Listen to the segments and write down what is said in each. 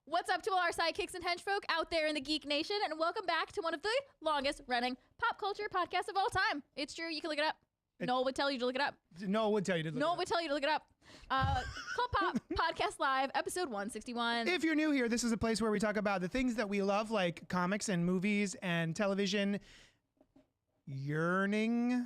What's up to all our sidekicks and henchfolk out there in the Geek Nation, and welcome back to one of the longest running pop culture podcasts of all time. It's true, you can look it up. Noel would tell you to look it up. Noel would tell you to look it up. CultPOP Podcast Live, episode 161. If you're new here, this is a place where we talk about the things that we love, like comics and movies and television, yearning,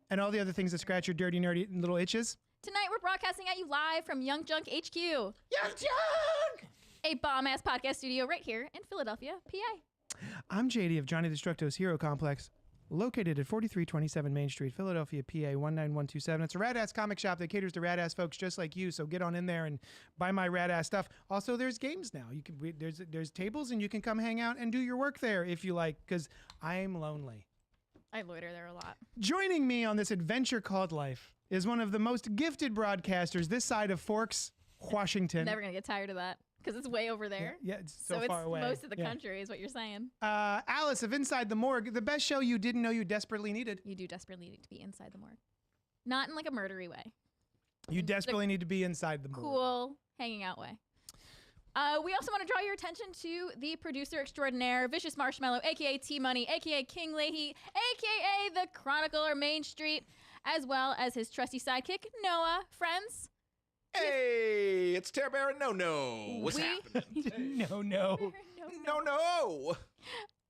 and all the other things that scratch your dirty, nerdy little itches. Tonight, we're broadcasting at you live from Young Junk HQ. Young Junk! A bomb-ass podcast studio right here in Philadelphia, PA. I'm JD of Johnny Destructo's Hero Complex, located at 4327 Main Street, Philadelphia, PA 19127. It's a rad-ass comic shop that caters to rad-ass folks just like you, so get on in there and buy my rad-ass stuff. Also, there's games now. There's tables, and you can come hang out and do your work there if you like, because I'm lonely. I loiter there a lot. Joining me on this adventure called life is one of the most gifted broadcasters this side of Forks, Washington. Never gonna get tired of that because it's way over there. Yeah, it's so far away. Most of the country is what you're saying. Alice of Inside the Morgue, the best show you didn't know you desperately needed. You do desperately need to be inside the morgue. Not in like a murdery way. You desperately need to be inside the morgue. Cool, hanging out way. We also want to draw your attention to the producer extraordinaire, Vicious Marshmallow, a.k.a. T-Money, a.k.a. King Leahy, a.k.a. The Chronicler Main Street, as well as his trusty sidekick, Noah. Friends? Hey, it's Tara Baron. No. What's happening? No.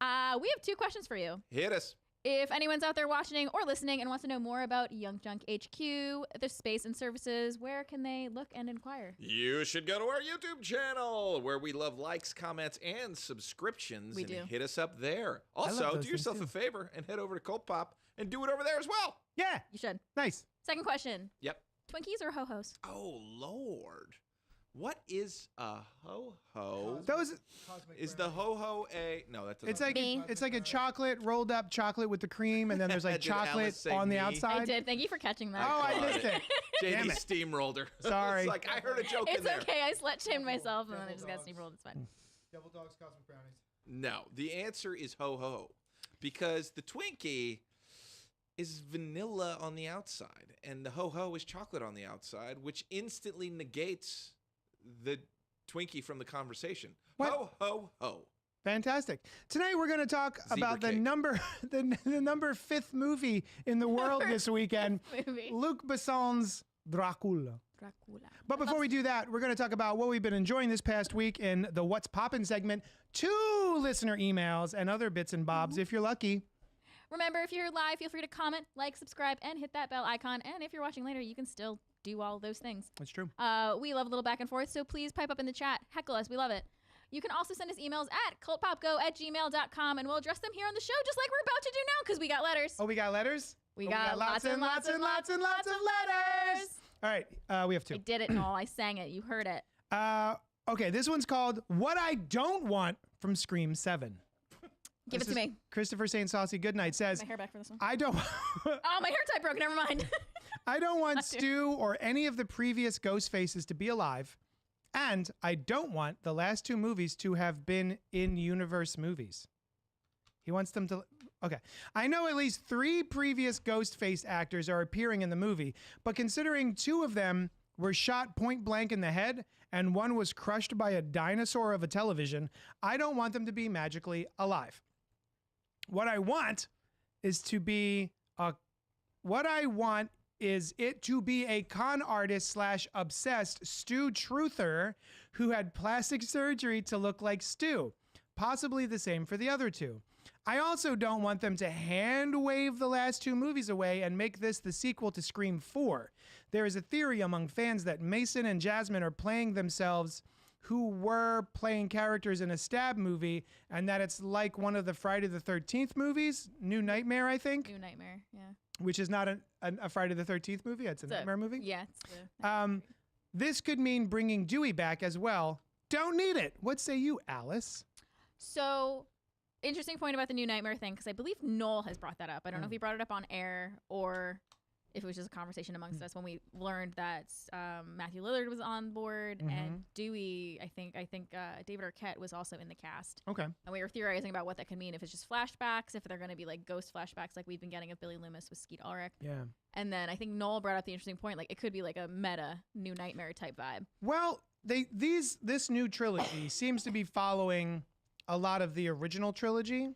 We have two questions for you. Hit us. If anyone's out there watching or listening and wants to know more about Young Junk HQ, their space and services, where can they look and inquire? You should go to our YouTube channel where we love likes, comments, and subscriptions. We do. Hit us up there. Also, do yourself a favor and head over to CultPOP and do it over there as well. Yeah. You should. Nice. Second question. Yep. Twinkies or ho-hos? Oh, Lord. What is a ho-ho? Is the ho-ho a... No, that doesn't... It's like a chocolate, rolled up chocolate with the cream, and then there's like chocolate on the outside. I did. Thank you for catching that. Oh, I missed it. JD steamrolled her. Sorry. It's like, I heard a joke in there. It's okay. I slut-shamed myself, and then I just got steamrolled. It's fine. Double Dogs Cosmic Brownies. No, the answer is ho-ho. Because the Twinkie is vanilla on the outside, and the ho-ho is chocolate on the outside, which instantly negates the Twinkie from the conversation. What? Ho, ho, ho. Fantastic. Tonight we're going to talk about the cake. number 5th movie in the world this weekend, movie. Luc Besson's Dracula. But before we do that, we're going to talk about what we've been enjoying this past week in the What's Poppin' segment, 2 listener emails, and other bits and bobs if you're lucky. Remember, if you're live, feel free to comment, like, subscribe, and hit that bell icon. And if you're watching later, you can still do all those things. That's true. We love a little back and forth, so please pipe up in the chat. Heckle us. We love it. You can also send us emails at cultpopgo@gmail.com, and we'll address them here on the show, just like we're about to do now, because we got letters. Oh, we got letters? We got lots and lots and lots and lots of letters. All right, we have 2. I did it, Noel. I sang it. You heard it. Okay, this one's called What I Don't Want from Scream 7. Give it to me. Christopher St. Saucy Goodnight says, My hair back for this one. I don't... Oh, my hair tie broke. Never mind. I don't want Stu or any of the previous ghost faces to be alive, and I don't want the last 2 movies to have been in-universe movies. He wants them to... Okay. I know at least 3 previous ghost face actors are appearing in the movie, but considering 2 of them were shot point blank in the head and one was crushed by a dinosaur of a television, I don't want them to be magically alive. What I want is it to be a con artist / obsessed Stu Truther who had plastic surgery to look like Stu. Possibly the same for the other 2. I also don't want them to hand wave the last 2 movies away and make this the sequel to Scream 4. There is a theory among fans that Mason and Jasmine are playing themselves who were playing characters in a Stab movie, and that it's like one of the Friday the 13th movies, New Nightmare, I think. New Nightmare, yeah. Which is not a Friday the 13th movie. It's a Nightmare movie. Yeah, it's the This could mean bringing Dewey back as well. Don't need it. What say you, Alice? So, interesting point about the New Nightmare thing, because I believe Noel has brought that up. I don't know if he brought it up on air or if it was just a conversation amongst us when we learned that Matthew Lillard was on board and Dewey, I think David Arquette was also in the cast. Okay. And we were theorizing about what that could mean, if it's just flashbacks, if they're going to be like ghost flashbacks like we've been getting of Billy Loomis with Skeet Ulrich. Yeah. And then I think Noel brought up the interesting point, like it could be like a meta New Nightmare type vibe. Well, this new trilogy seems to be following a lot of the original trilogy,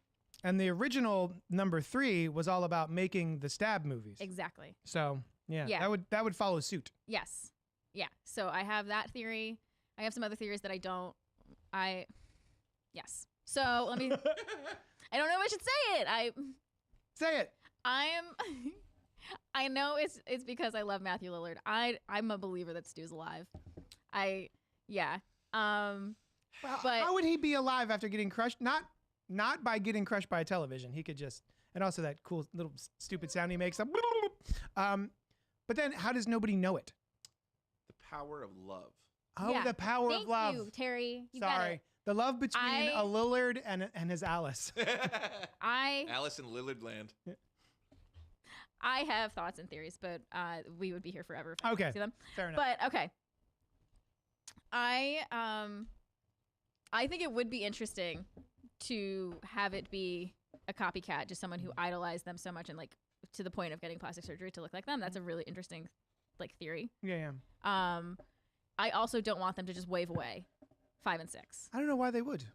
and the original number 3 was all about making the stab movies. Exactly. So yeah, Yeah. that would follow suit. Yes. Yeah. So I have that theory. I have some other theories that I don't. Yes. So let me. I don't know if I should say it. Say it. I know it's because I love Matthew Lillard. I'm a believer that Stu's alive. Yeah. Well, but how would he be alive after getting crushed? Not by getting crushed by a television. He could just, and also that cool little stupid sound he makes. But then how does nobody know it? The power of love. Oh, Yeah. the power of love. Thank you, Terry. You got Sorry. it. The love between a Lillard and his Alice. Alice in Lillard land. I have thoughts and theories, but we would be here forever if I Okay. could see them. Fair enough. But okay. I think it would be interesting to have it be a copycat, just someone who idolized them so much and like to the point of getting plastic surgery to look like them. That's a really interesting like theory. Yeah. I also don't want them to just wave away 5 and 6. I don't know why they would.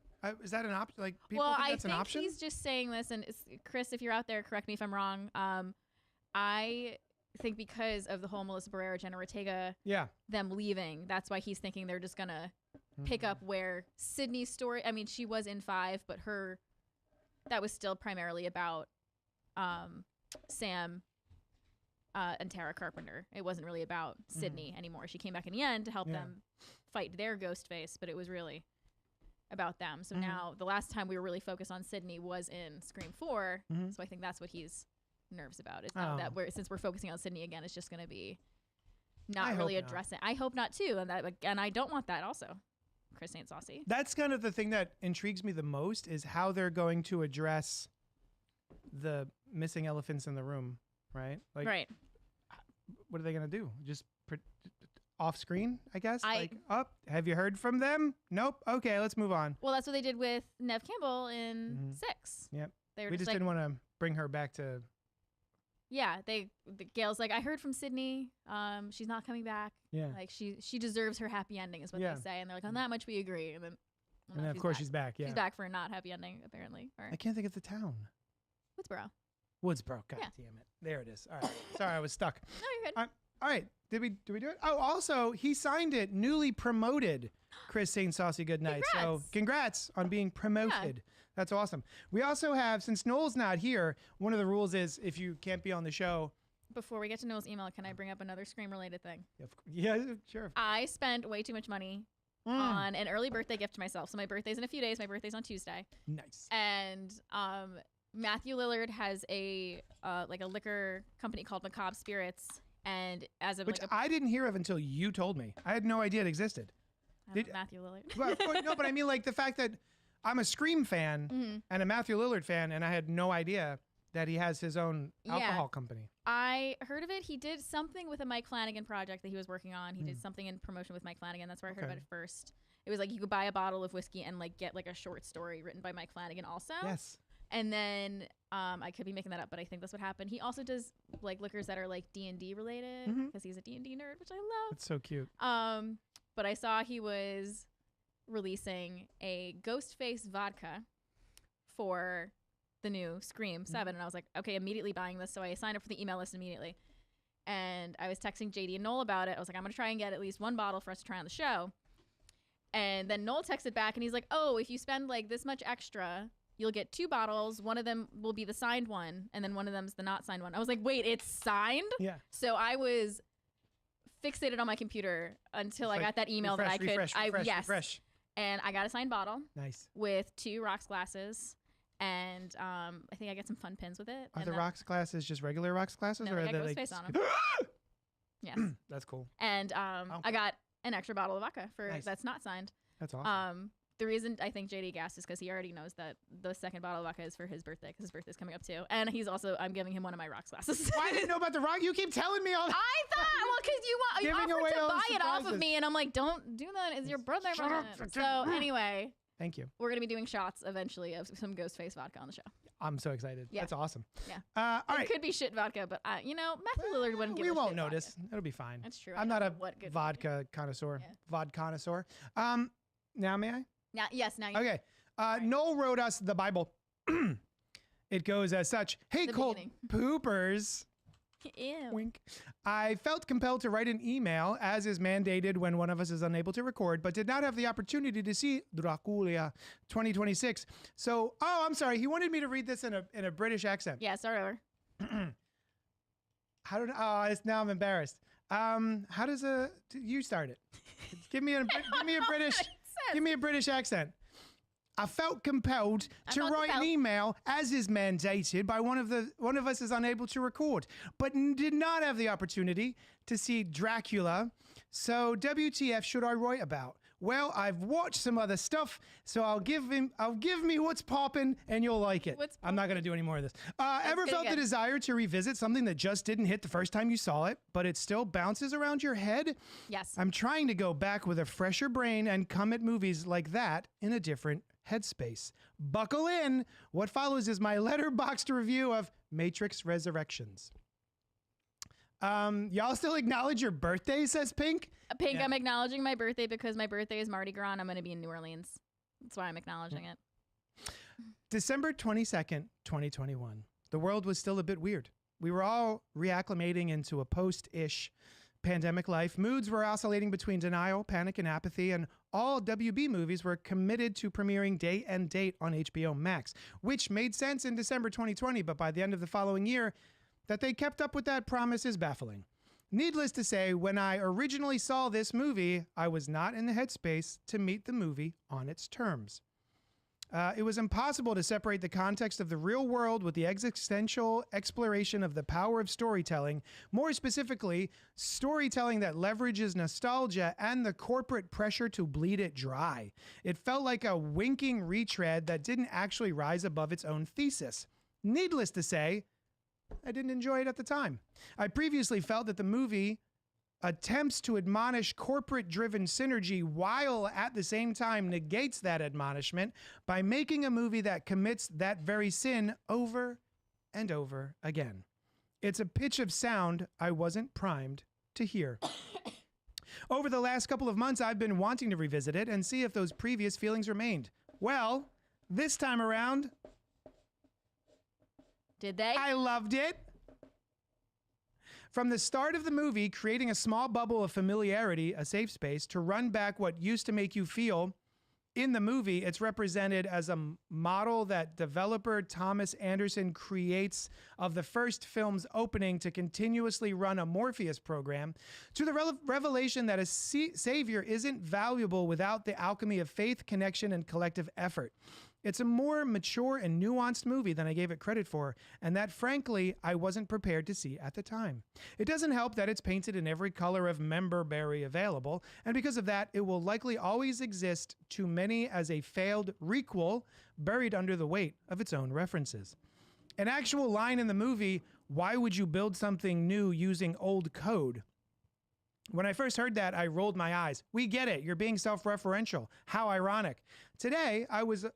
Is that an option? Like people Well, think I that's an think option? he's just saying this, and Chris, if you're out there, correct me if I'm wrong. I think because of the whole Melissa Barrera, Jenna Ortega, Yeah. them leaving, that's why he's thinking they're just gonna pick up where Sydney's story. I mean, she was in 5, but that was still primarily about Sam and Tara Carpenter. It wasn't really about Sydney anymore. She came back in the end to help them fight their ghost face, but it was really about them. So now the last time we were really focused on Sydney was in Scream 4. So I think that's what he's nervous about. Is now that since we're focusing on Sydney again, it's just going to be not really addressing. I hope not too, and I don't want that also. Chris ain't saucy. That's kind of the thing that intrigues me the most is how they're going to address the missing elephants in the room, right? Like, Right. What are they going to do? Just off screen, I guess? Have you heard from them? Nope. Okay, let's move on. Well, that's what they did with Nev Campbell in 6. Yep. They were We just like, didn't want to bring her back to... Yeah, Gail's like, I heard from Sydney. She's not coming back. Yeah. Like she deserves her happy ending is what they say, and they're like, on that much we agree. And then, of course she's back. Yeah. She's back for a not happy ending apparently. Or I can't think of the town. Woodsboro. Woodsboro. God Yeah. damn it. There it is. All right. Sorry, I was stuck. No, you're good. All right. Did we do it? Oh, also, he signed it. Newly promoted Chris St. Saucy Goodnight. So congrats on being promoted. That's awesome. We also have, since Noel's not here, one of the rules is if you can't be on the show. Before we get to Noel's email, can I bring up another Scream-related thing? Yeah, sure. I spent way too much money on an early birthday gift to myself. So my birthday's in a few days. My birthday's on Tuesday. Nice. And Matthew Lillard has a liquor company called Macabre Spirits. And as of Which I didn't hear of until you told me. I had no idea it existed. Matthew Lillard. But I mean, like the fact that I'm a Scream fan and a Matthew Lillard fan, and I had no idea that he has his own alcohol company. I heard of it. He did something with a Mike Flanagan project that he was working on. He did something in promotion with Mike Flanagan. That's where I heard about it first. It was like you could buy a bottle of whiskey and like get like a short story written by Mike Flanagan also. Yes. And then I could be making that up, but I think that's what happened. He also does like liquors that are like D&D related because he's a D&D nerd, which I love. That's so cute. But I saw he was releasing a Ghostface vodka for the new Scream 7, and I was like, okay, immediately buying this. So I signed up for the email list immediately, and I was texting JD and Noel about it. I was like, I'm gonna try and get at least one bottle for us to try on the show. And then Noel texted back, and he's like, oh, if you spend like this much extra, you'll get 2 bottles. One of them will be the signed one, and then one of them's the not signed one. I was like, wait, it's signed? Yeah. So I was fixated on my computer until I got that email that I could. Refresh. And I got a signed bottle. Nice. With 2 rocks glasses. And I think I get some fun pins with it. Are the rocks glasses just regular rocks glasses? No, or they are got they Ghostface like... on them. Yes. That's cool. And I got an extra bottle of vodka that's not signed. That's awesome. The reason I think JD gassed is because he already knows that the second bottle of vodka is for his birthday because his birthday's coming up too. And I'm giving him one of my rocks glasses. I didn't know about the rock. You keep telling me all that. I thought, well, because you offered to buy it off of me, and I'm like, don't do that. It's your birthday present. So anyway, thank you. We're gonna be doing shots eventually of some Ghostface vodka on the show. I'm so excited. Yeah. That's awesome. Yeah. All It right. could be shit vodka, but Matthew Lillard wouldn't give We a won't shit notice. vodka. It'll be fine. That's true. I'm I not don't a know what good vodka connoisseur. Yeah. Vod connoisseur. Now may I? Now, yes, now you. Okay. Noel wrote us the Bible. It goes as such. Hey, The Colt beginning. Poopers. Ew. Wink. I felt compelled to write an email, as is mandated when one of us is unable to record, but did not have the opportunity to see Dracula 2026. So, I'm sorry. He wanted me to read this in a British accent. Yeah, start over. How did? Now I'm embarrassed. How does you start it? Give me a British accent. I felt compelled to write an email, as is mandated by one of us is unable to record, but did not have the opportunity to see Dracula. So WTF should I write about? Well, I've watched some other stuff, so I'll give me what's poppin', and you'll like it. I'm not gonna do any more of this. Ever felt the desire to revisit something that just didn't hit the first time you saw it, but it still bounces around your head? Yes. I'm trying to go back with a fresher brain and come at movies like that in a different headspace. Buckle in. What follows is my letterboxed review of Matrix Resurrections. Y'all still acknowledge your birthday, says Pink? Pink, I'm acknowledging my birthday because my birthday is Mardi Gras and I'm going to be in New Orleans. That's why I'm acknowledging it. December 22nd, 2021. The world was still a bit weird. We were all reacclimating into a post-ish pandemic life. Moods were oscillating between denial, panic, and apathy, and all WB movies were committed to premiering day and date on HBO Max, which made sense in December 2020, but by the end of the following year, that they kept up with that promise is baffling. Needless to say, when I originally saw this movie, I was not in the headspace to meet the movie on its terms. It was impossible to separate the context of the real world with the existential exploration of the power of storytelling, more specifically, storytelling that leverages nostalgia and the corporate pressure to bleed it dry. It felt like a winking retread that didn't actually rise above its own thesis. Needless to say, I didn't enjoy it at the time. I previously felt that the movie attempts to admonish corporate-driven synergy while at the same time negates that admonishment by making a movie that commits that very sin over and over again. It's a pitch of sound I wasn't primed to hear. Over the last couple of months, I've been wanting to revisit it and see if those previous feelings remained. Well, this time around, Did they? I loved it. From the start of the movie, creating a small bubble of familiarity, a safe space, to run back what used to make you feel, in the movie, it's represented as a model that developer Thomas Anderson creates of the first film's opening to continuously run a Morpheus program, to the revelation that a savior isn't valuable without the alchemy of faith, connection, and collective effort. It's a more mature and nuanced movie than I gave it credit for, and that, frankly, I wasn't prepared to see at the time. It doesn't help that it's painted in every color of memberberry available, and because of that, it will likely always exist to many as a failed requel buried under the weight of its own references. An actual line in the movie, "Why would you build something new using old code?" When I first heard that, I rolled my eyes. We get it. You're being self-referential. How ironic. Today, I was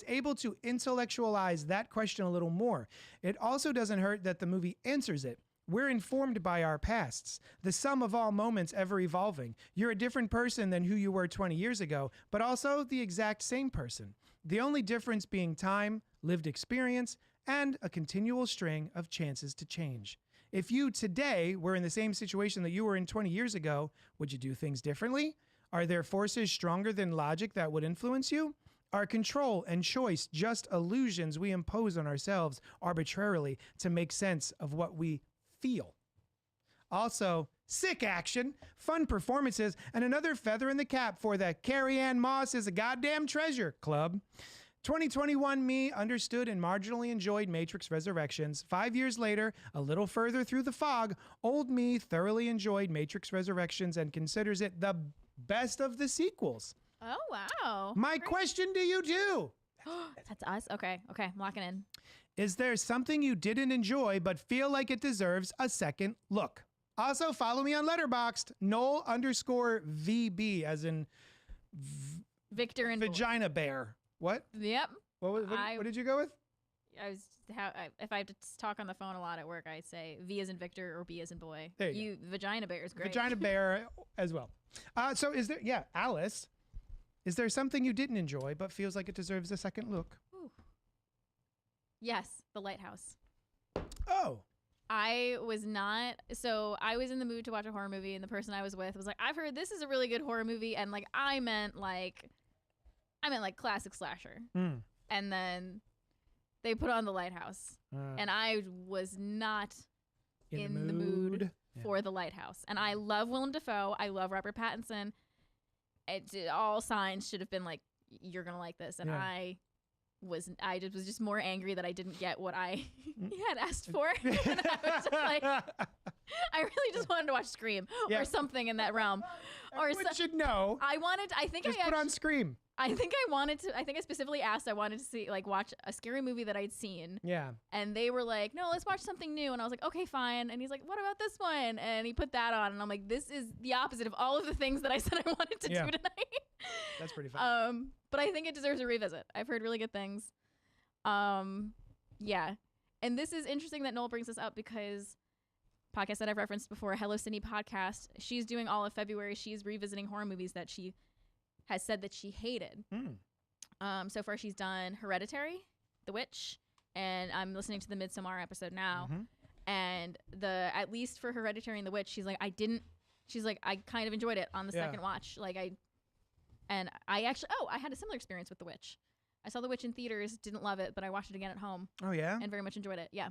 able to intellectualize that question a little more. It also doesn't hurt that the movie answers it. We're informed by our pasts, the sum of all moments ever evolving. You're a different person than who you were 20 years ago, but also the exact same person. The only difference being time, lived experience, and a continual string of chances to change. If you today were in the same situation that you were in 20 years ago, would you do things differently? Are there forces stronger than logic that would influence you? Are control and choice just illusions we impose on ourselves arbitrarily to make sense of what we feel? Also, sick action, fun performances, and another feather in the cap for the Carrie Ann Moss is a goddamn treasure club. 2021 me understood and marginally enjoyed Matrix Resurrections. 5 years later, a little further through the fog, old me thoroughly enjoyed Matrix Resurrections and considers it the best of the sequels. Oh, wow. My question to you two. That's us? Okay, I'm locking in. Is there something you didn't enjoy but feel like it deserves a second look? Also, follow me on Letterboxd, Noel_VB, as in Victor and vagina bear. What? Yep. What did you go with? if I have to talk on the phone a lot at work, I say V as in Victor or B as in boy. There you Vagina bear is great. Vagina bear as well. So is there? Yeah, Alice. Is there something you didn't enjoy but feels like it deserves a second look? Ooh. Yes, The Lighthouse. Oh. I was not. So I was in the mood to watch a horror movie, and the person I was with was like, "I've heard this is a really good horror movie," and like I meant like classic slasher. And then they put on The Lighthouse, and I was not in the mood for The Lighthouse. And I love Willem Dafoe. I love Robert Pattinson. All signs should have been like, you're gonna like this, and I was more angry that I didn't get what I had asked for. And I was just like, I really just wanted to watch Scream or something in that realm. Or should know. I think just put on Scream. I think I specifically asked, I wanted to see, like, watch a scary movie that I'd seen. Yeah. And they were like, no, let's watch something new. And I was like, okay, fine. And he's like, what about this one? And he put that on. And I'm like, this is the opposite of all of the things that I said I wanted to do tonight. That's pretty fun. But I think it deserves a revisit. I've heard really good things. Yeah. And this is interesting that Noel brings this up because podcast that I've referenced before, Hello Sydney podcast, she's doing all of February. She's revisiting horror movies that she has said that she hated. So far she's done Hereditary, The Witch, and I'm listening to the Midsommar episode now. And at least for Hereditary and The Witch, she's like, I kind of enjoyed it on the second watch. I had a similar experience with The Witch. I saw The Witch in theaters, didn't love it, but I watched it again at home. Oh yeah? And very much enjoyed it. Yeah.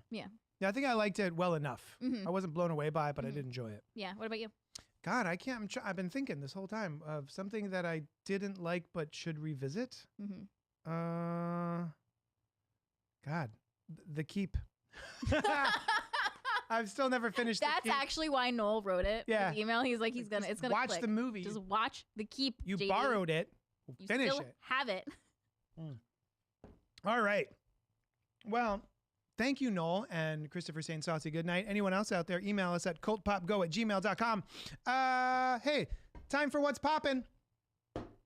Yeah. Yeah, I think I liked it well enough. I wasn't blown away by it, but I did enjoy it. Yeah. What about you? God, I can't. I've been thinking this whole time of something that I didn't like but should revisit. God, The Keep. I've still never finished. That's actually why Noel wrote it. Yeah. His email. He's like, it's gonna watch click. the movie. Just watch The Keep. You JD. borrowed it. You finish still it. Have it. All right. Well, thank you, Noel and Christopher saying saucy goodnight. Anyone else out there, email us at cultpopgo@gmail.com. Hey, time for What's Poppin'.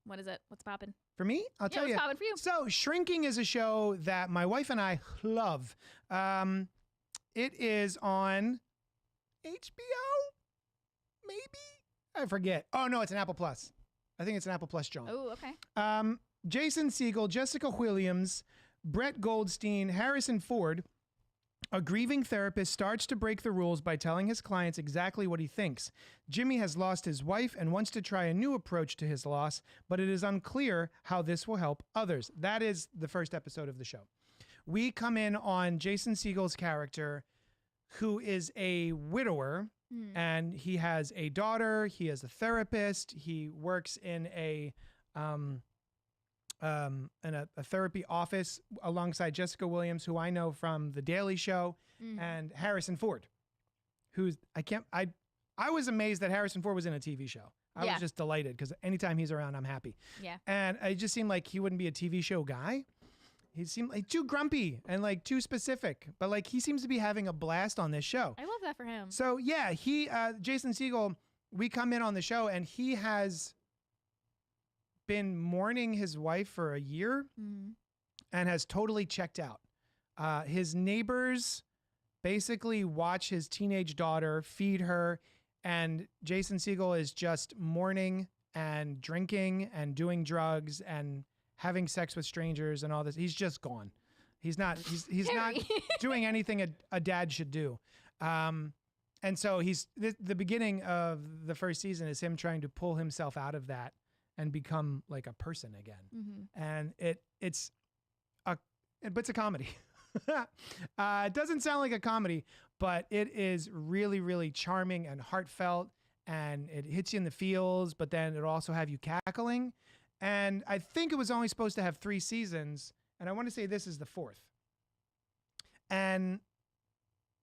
What is it? What's poppin'? For me? I'll tell you. What's poppin' for you? So, Shrinking is a show that my wife and I love. It is on HBO? Maybe? I forget. Oh, no, it's an Apple Plus. I think it's an Apple Plus, John. Oh, okay. Jason Segel, Jessica Williams, Brett Goldstein, Harrison Ford. A grieving therapist starts to break the rules by telling his clients exactly what he thinks. Jimmy has lost his wife and wants to try a new approach to his loss, but it is unclear how this will help others. That is the first episode of the show. We come in on Jason Segel's character, who is a widower, and he has a daughter. He is a therapist. He works in a therapy office alongside Jessica Williams, who I know from The Daily Show, and Harrison Ford, who's I was amazed that Harrison Ford was in a TV show. I was just delighted because anytime he's around, I'm happy. Yeah. And it just seemed like he wouldn't be a TV show guy. He seemed like too grumpy and like too specific, but like he seems to be having a blast on this show. I love that for him. So yeah, Jason Segel, we come in on the show and he has been mourning his wife for a year and has totally checked out. His neighbors basically watch his teenage daughter, feed her, and Jason Segel is just mourning and drinking and doing drugs and having sex with strangers and all this. He's just gone. He's not doing anything a dad should do. And so the beginning of the first season is him trying to pull himself out of that and become like a person again. And it's a comedy. It doesn't sound like a comedy, but it is really, really charming and heartfelt, and it hits you in the feels, but then it'll also have you cackling. And I think it was only supposed to have 3 seasons, and I want to say this is the 4th. And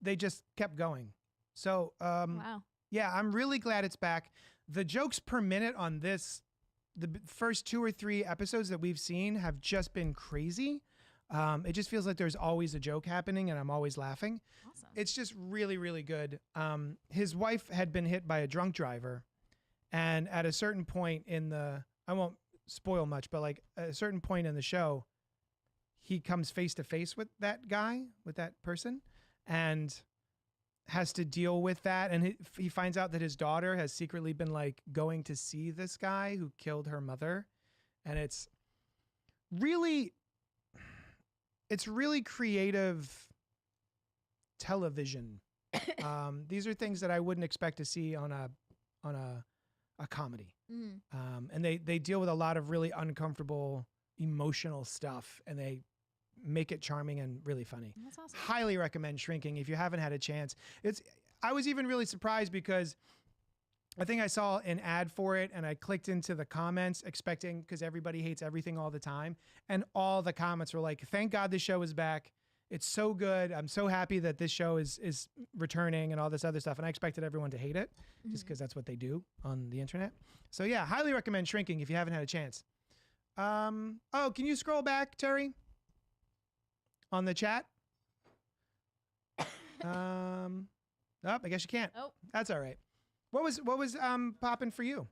they just kept going. So, wow. Yeah, I'm really glad it's back. The jokes per minute on the first 2 or 3 episodes that we've seen have just been crazy. It just feels like there's always a joke happening and I'm always laughing. Awesome. It's just really, really good. His wife had been hit by a drunk driver, and at a certain point I won't spoil much, but like at a certain point in the show, he comes face to face with that guy, with that person, and has to deal with that. And he finds out that his daughter has secretly been like going to see this guy who killed her mother. And it's really creative television. These are things that I wouldn't expect to see on a comedy. And they deal with a lot of really uncomfortable emotional stuff, and they make it charming and really funny. That's awesome. Highly recommend Shrinking if you haven't had a chance. I was even really surprised because I think I saw an ad for it and I clicked into the comments expecting, because everybody hates everything all the time, and all the comments were like, thank God this show is back. It's so good. I'm so happy that this show is returning and all this other stuff. And I expected everyone to hate it just because that's what they do on the internet. So yeah, highly recommend Shrinking if you haven't had a chance. Oh, can you scroll back, Terry? On the chat? I guess you can't. Oh. That's all right. What was popping for you?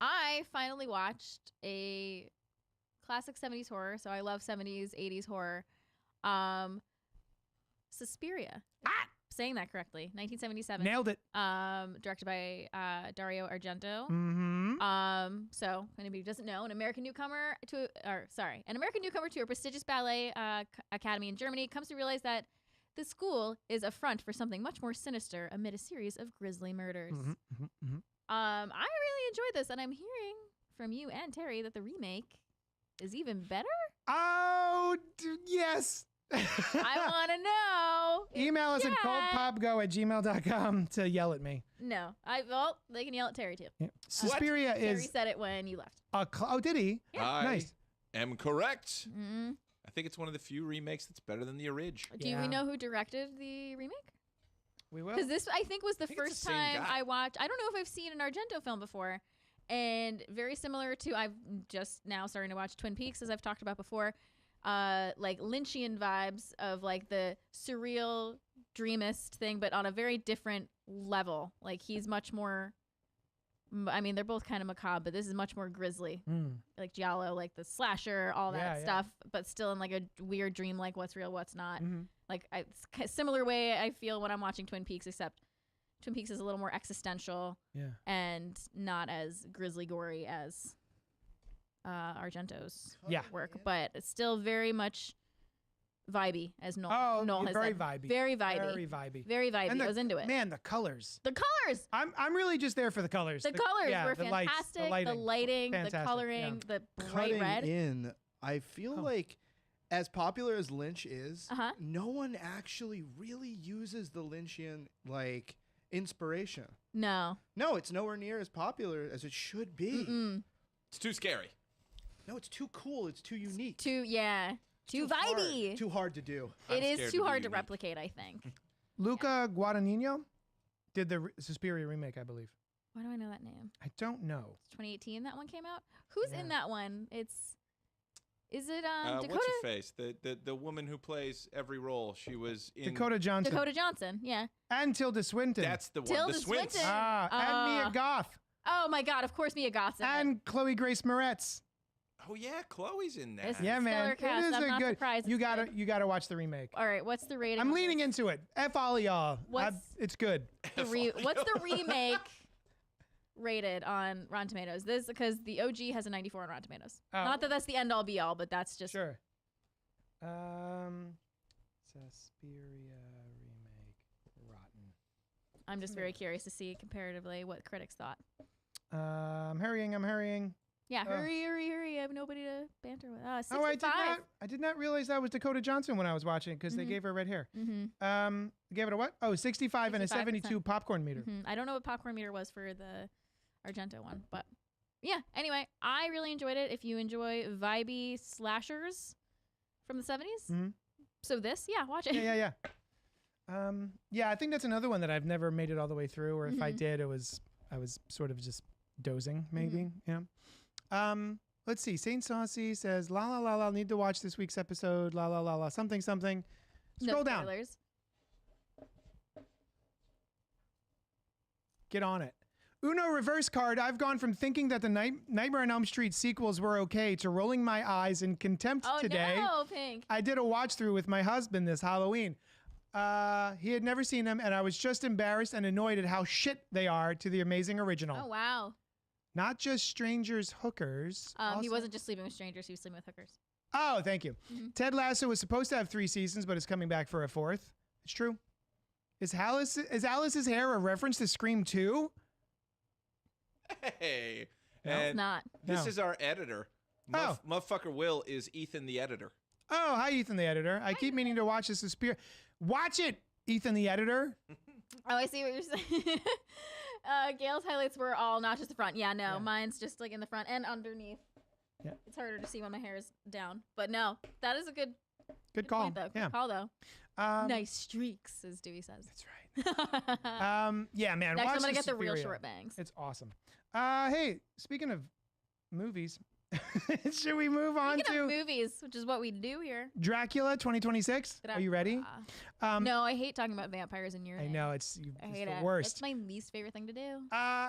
I finally watched a classic 70s horror. So I love 70s, 80s horror. Suspiria. Saying that correctly. 1977. Nailed it. Directed by Dario Argento. Mm-hmm. So if anybody who doesn't know, an American newcomer to a prestigious ballet academy in Germany comes to realize that the school is a front for something much more sinister amid a series of grisly murders. I really enjoyed this, and I'm hearing from you and Terry that the remake is even better. Oh, yes. I want to know. Email us at cultpopgo@gmail.com to yell at me. No. They can yell at Terry, too. Yeah. Suspiria Terry is... said it when you left. Oh, did he? Yeah. I Nice. am correct. Mm-hmm. I think it's one of the few remakes that's better than the original. Do we know who directed the remake? We will. Because this, I think, was the think it's first the same time guy. I watched. I don't know if I've seen an Argento film before. And very similar to, I've just now starting to watch Twin Peaks, as I've talked about before. Like Lynchian vibes of like the surreal dreamist thing, but on a very different level. Like he's much more, I mean, they're both kind of macabre, but this is much more grisly. Like Giallo, like the slasher, all that stuff, but still in like a weird dream, like what's real, what's not. Like it's a similar way I feel when I'm watching Twin Peaks, except Twin Peaks is a little more existential and not as grisly gory as Argento's work, but it's still very much vibey, as Noel has very said. vibey. Very vibey. Very vibey. Very vibey. And I was into it. Man, the colors. The colors. I'm really just there for the colors. The colors were the lights, fantastic. the lighting, the coloring, the bright Cutting red. in, I feel like as popular as Lynch is, no one actually really uses the Lynchian like inspiration. No, it's nowhere near as popular as it should be. It's too scary. No, it's too cool. It's too unique. too vibey. Too hard to do. I'm It is scared too to be hard to unique. replicate, I think. Luca Guadagnino did the Suspiria remake, I believe. Why do I know that name? I don't know. It's 2018 that one came out. Who's in that one? Is it Dakota? What's her face? The woman who plays every role. She was in Dakota Johnson. Dakota Johnson. Yeah. And Tilda Swinton. That's the one. Tilda The Swints. Swinton. And Mia Goth. Oh my God! Of course, Mia Goth's in it. And Chloe Grace Moretz. Oh yeah, Chloe's in that. It's- Yeah, man. Stellar cast. It is I'm a not good. surprised You it's gotta good. watch the remake. All right, what's the rating? I'm on leaning this? into it. F all of y'all. It's good. What's the remake rated on Rotten Tomatoes? This because the OG has a 94 on Rotten Tomatoes. Oh. Not that that's the end all be all, but that's just Sure. Suspiria remake rotten. I'm just very curious to see comparatively what critics thought. I'm hurrying. Yeah, hurry! I have nobody to banter with. 65. Oh, I did not realize that was Dakota Johnson when I was watching because they gave her red hair. Gave it a what? Oh, 65 and a 65%. 72 popcorn meter. I don't know what popcorn meter was for the Argento one, but yeah. Anyway, I really enjoyed it. If you enjoy vibey slashers from the 70s, so this, watch it. Yeah. I think that's another one that I've never made it all the way through, or if I did, I was sort of just dozing, maybe. Let's see. Saint Saucy says, "La la la la. Need to watch this week's episode. La la la la. Something. Scroll No down. spoilers. Get on it. Uno reverse card. I've gone from thinking that the Nightmare on Elm Street sequels were okay to rolling my eyes in contempt today. Oh, no, Pink. I did a watch through with my husband this Halloween. He had never seen them, and I was just embarrassed and annoyed at how shit they are to the amazing original. Oh, wow. Not just strangers, hookers. He also- wasn't just sleeping with strangers. He was sleeping with hookers. Oh, thank you. Ted Lasso was supposed to have 3 seasons, but is coming back for a 4th. It's true. Is Alice's hair a reference to Scream 2? Hey. No. And It's not. This No. is our editor. Motherfucker Will is Ethan the editor. Oh, hi, Ethan the editor. I keep meaning to watch this. Watch it, Ethan the editor. Oh, I see what you're saying. Gail's highlights were all not just the front. Yeah, no, mine's just like in the front and underneath. Yeah. It's harder to see when my hair is down. But no, that is a good call. point, though. Yeah. Good call, though. Nice streaks, as Dewey says. That's right. Yeah, man. Next, watch I'm going to get the real Suspiria. short bangs. It's awesome. Hey, speaking of movies, should we move on Speaking to of movies, which is what we do here. Dracula 2026? Are you ready? No, I hate talking about vampires in your I name. know it's I hate the it. worst. It's my least favorite thing to do.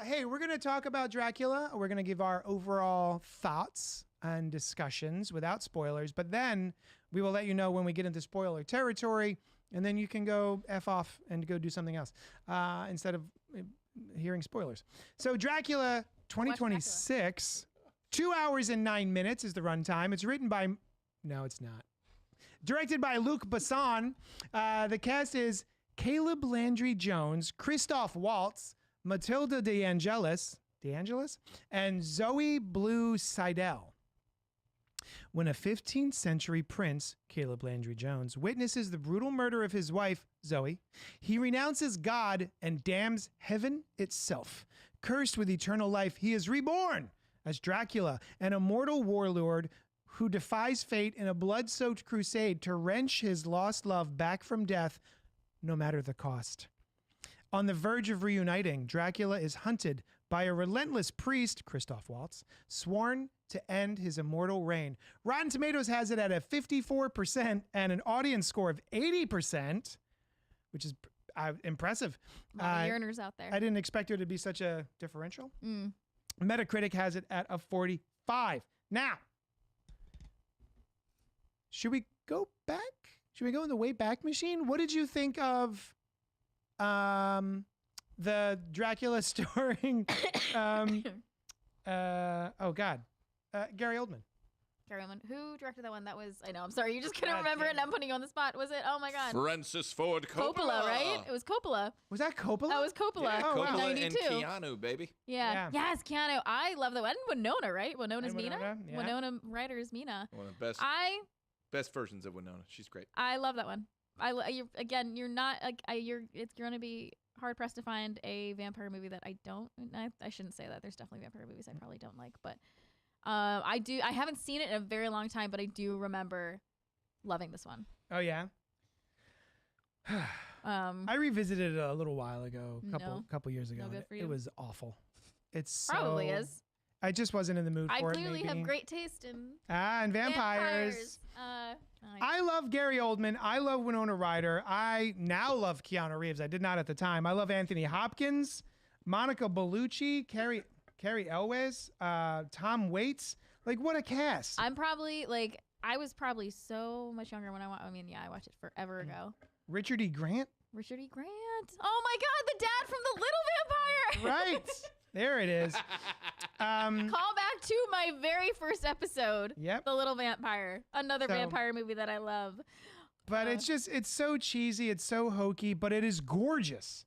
Hey, we're going to talk about Dracula. We're going to give our overall thoughts and discussions without spoilers, but then we will let you know when we get into spoiler territory, and then you can go F off and go do something else instead of hearing spoilers. So Dracula 2026, 2 hours and 9 minutes is the runtime. It's written by, no, it's not. Directed by Luc Besson. The cast is Caleb Landry Jones, Christoph Waltz, Matilda De Angelis, and Zoe Blue Seidel. When a 15th century prince, Caleb Landry Jones, witnesses the brutal murder of his wife, Zoe, he renounces God and damns heaven itself. Cursed with eternal life, he is reborn as Dracula, an immortal warlord who defies fate in a blood-soaked crusade to wrench his lost love back from death, no matter the cost. On the verge of reuniting, Dracula is hunted by a relentless priest, Christoph Waltz, sworn to end his immortal reign. Rotten Tomatoes has it at a 54% and an audience score of 80%, which is impressive. A lot of yearners out there. I didn't expect there to be such a differential. Metacritic has it at a 45. Now, should we go back? Should we go in the way back machine? What did you think of the Dracula starring Gary Oldman? Gary Oldman. Who directed that one? That was, I know, I'm sorry, you just couldn't remember it and I'm putting you on the spot. Was it? Oh my God. Francis Ford Coppola. Right? It was Coppola. Was that Coppola? That was Coppola. Yeah, Oh, wow. Coppola in and 92. Keanu, baby. Yeah. Yes, Keanu. I love that one. And Winona, right? Winona's And Mina? Winona, yeah. Winona Ryder is Mina. One of the best versions of Winona. She's great. I love that one. You're not, you're going to be hard pressed to find a vampire movie that I shouldn't say that. There's definitely vampire movies I probably don't like, but I haven't seen it in a very long time, but I do remember loving this one. Oh, yeah? I revisited it a little while ago, couple years ago. No good and for you? It was awful. It's Probably so, is. I just wasn't in the mood I for it. clearly have maybe. great taste in and vampires. I love Gary Oldman. I love Winona Ryder. I now love Keanu Reeves. I did not at the time. I love Anthony Hopkins, Monica Bellucci, Carrie Elwes, Tom Waits. Like, what a cast. I was probably so much younger when I watched it forever ago. Richard E. Grant. Richard E. Grant. Oh my God, the dad from The Little Vampire. Right. There it is. Call back to my very first episode. Yep. The Little Vampire. Another vampire movie that I love. But it's so cheesy. It's so hokey, but it is gorgeous.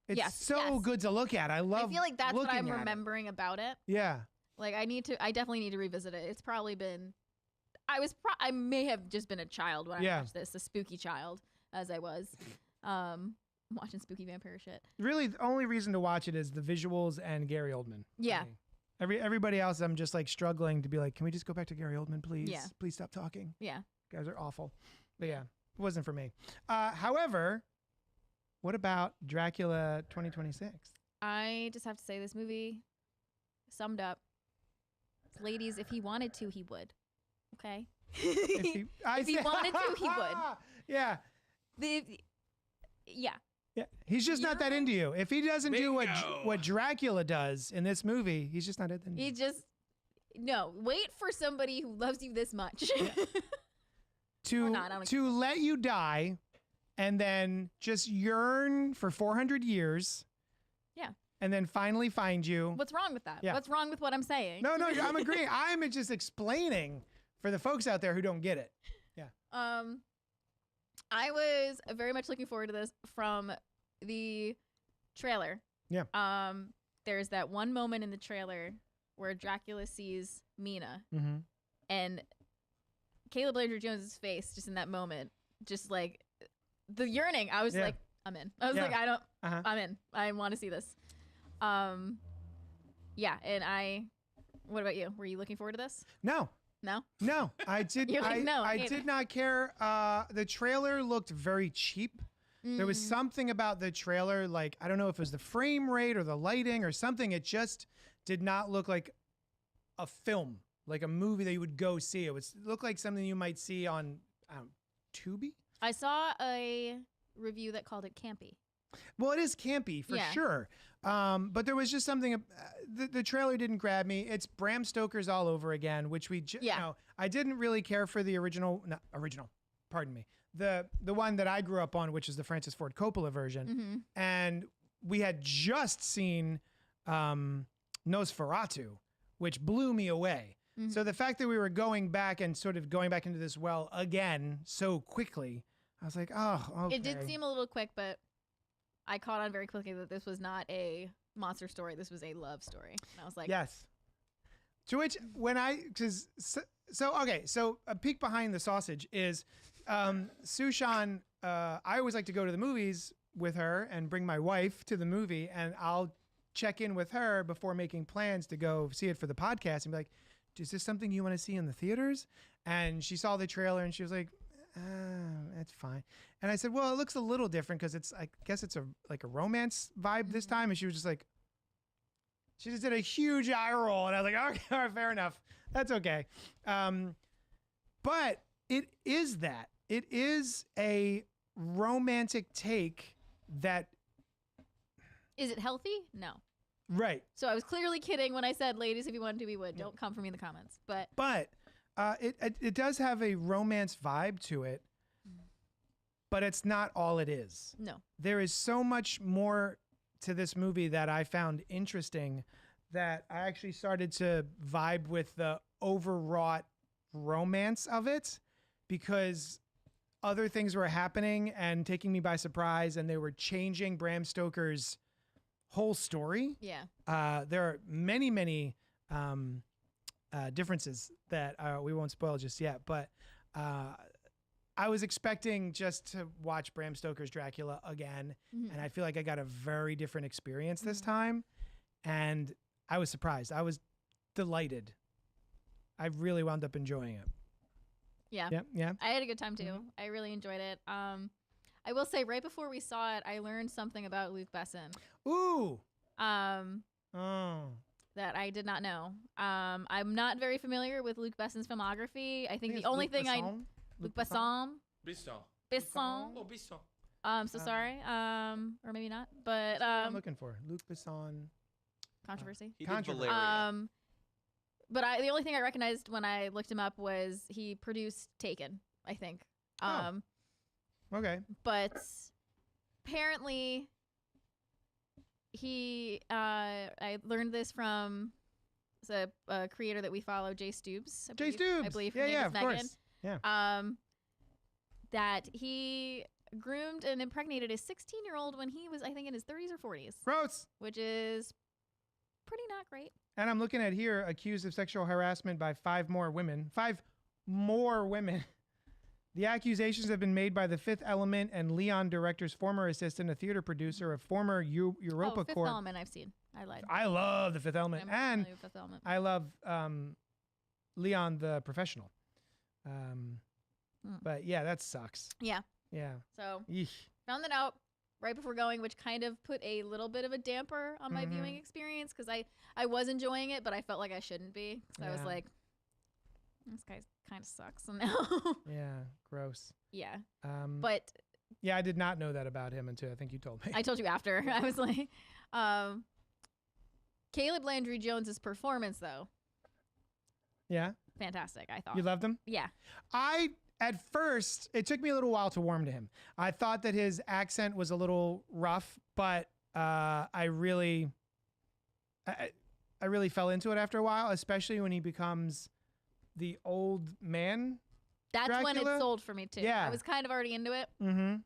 It's Yes. good to look at. I I feel like that's what I'm looking at it. remembering about it. Yeah. Like I definitely need to revisit it. It's probably been, I may have just been a child when I watched this, a spooky child as I was, watching spooky vampire shit. Really, the only reason to watch it is the visuals and Gary Oldman. Yeah. Everybody else, I'm just like struggling to be like, can we just go back to Gary Oldman, please? Yeah. Please stop talking. Yeah. You guys are awful. But yeah, it wasn't for me. However, what about Dracula 2026? I just have to say this movie summed up. Ladies, if he wanted to, he would. Okay? If he wanted to, he would. Yeah. Yeah. Yeah, he's just not that into you. If he doesn't do Bingo. what Dracula does in this movie, he's just not into you. He just no. Wait for somebody who loves you this much. To not, I don't to let you die, and then just yearn for 400 years. Yeah. And then finally find you. What's wrong with that? Yeah. What's wrong with what I'm saying? No, I'm agreeing. I'm just explaining for the folks out there who don't get it. Yeah. I was very much looking forward to this from the trailer. Yeah. There's that one moment in the trailer where Dracula sees Mina, Mm-hmm. and Caleb Landry Jones's face just in that moment, just like the yearning. I was Yeah. like, I'm in. I was Yeah. like, Uh-huh. I'm in. I want to see this. Yeah, and what about you? Were you looking forward to this? No, No? I did. You're like, no, I I hate did it. not care. The trailer looked very cheap. There was Mm. something about the trailer, like I don't know if it was the frame rate or the lighting or something. It just did not look like a film, like a movie that you would go see. It looked like something you might see on Tubi. I saw a review that called it campy. Well, it is campy for Yeah. sure. But there was just something. The trailer didn't grab me. It's Bram Stoker's all over again, which Yeah. I didn't really care for the original. Pardon me. The one that I grew up on, which is the Francis Ford Coppola version, Mm-hmm. and we had just seen Nosferatu, which blew me away. Mhm. So the fact that we were going back and sort of going back into this well again so quickly, I was like, oh, okay. It did seem a little quick, but I caught on very quickly that this was not a monster story. This was a love story. And I was like, Yes. To which, so a peek behind the sausage is Sushan. I always like to go to the movies with her and bring my wife to the movie, and I'll check in with her before making plans to go see it for the podcast and be like, is this something you want to see in the theaters? And she saw the trailer and she was like, that's fine. And I said, well, it looks a little different because I guess it's like a romance vibe this time. And she was just like, she just did a huge eye roll. And I was like, okay, all right, fair enough. That's okay. But it is that. It is a romantic take that. is it healthy? No. Right. So I was clearly kidding when I said, ladies, if you wanted to, we would. Don't come for me in the comments. But But it does have a romance vibe to it. But it's not all it is. no. There is so much more to this movie that I found interesting that I actually started to vibe with the overwrought romance of it because other things were happening and taking me by surprise, and they were changing Bram Stoker's whole story. Yeah. There are many differences that we won't spoil just yet, but I was expecting just to watch Bram Stoker's Dracula again, Mhm. and I feel like I got a very different experience this time, and I was surprised. I was delighted. I really wound up enjoying it. Yeah. Yeah. I had a good time too. I really enjoyed it. I will say right before we saw it, I learned something about Luc Besson. Ooh. Um, Oh. that I did not know. I'm not very familiar with Luc Besson's filmography. I think the only thing Luc Besson. Bisson. Besson. Oh, Bisson. So sorry. Or maybe not. But I'm looking for Luc Besson. controversy. He did Controversy. Valeria. But the only thing I recognized when I looked him up was he produced Taken, I think. Oh. Okay. But apparently I learned this from a creator that we follow, Jay Stubes. I believe her name Yeah, is of Megan. course. Yeah. That he groomed and impregnated a 16-year-old when he was, I think, in his 30s or 40s, Gross. which is pretty not great. And I'm looking at here, accused of sexual harassment by 5 more women. 5 more women. The accusations have been made by The Fifth Element and Leon director's former assistant, a theater producer, a former Europa Fifth Corp. Element I've seen. I lied. I love The Fifth Element. I'm And familiar with Fifth Element. I love Leon the Professional. But yeah, that sucks. Yeah. Yeah. So Eesh. found that out right before going, which kind of put a little bit of a damper on my Mhm. viewing experience because I was enjoying it, but I felt like I shouldn't be. So I was Yeah. like, this guy kind of sucks now. Yeah. Gross. Yeah. But But Yeah, I did not know that about him until I think you told me. I told you after. I was like, Caleb Landry Jones's performance though, Yeah, fantastic. I thought you loved him. Yeah, At first, it took me a little while to warm to him. I thought that his accent was a little rough, but I really fell into it after a while, especially when he becomes the old man. that's when Dracula? it sold for me too. Yeah. I was kind of already into it, Mm-hmm.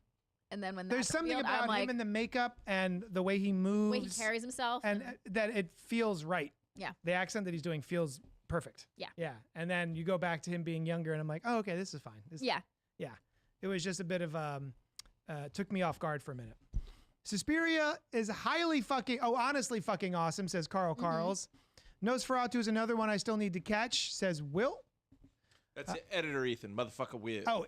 and then when There's that's something revealed, about I'm like, him and the makeup and the way he the moves, way he carries himself, and that it feels right. Yeah. The accent that he's doing feels perfect. Yeah. Yeah. And then you go back to him being younger, and I'm like, oh, okay, this is fine. yeah, It was just a bit of took me off guard for a minute. Suspiria is honestly fucking awesome, says Carl Carls. Nosferatu is another one I still need to catch, says Will. That's editor Ethan, motherfucker weird. Oh,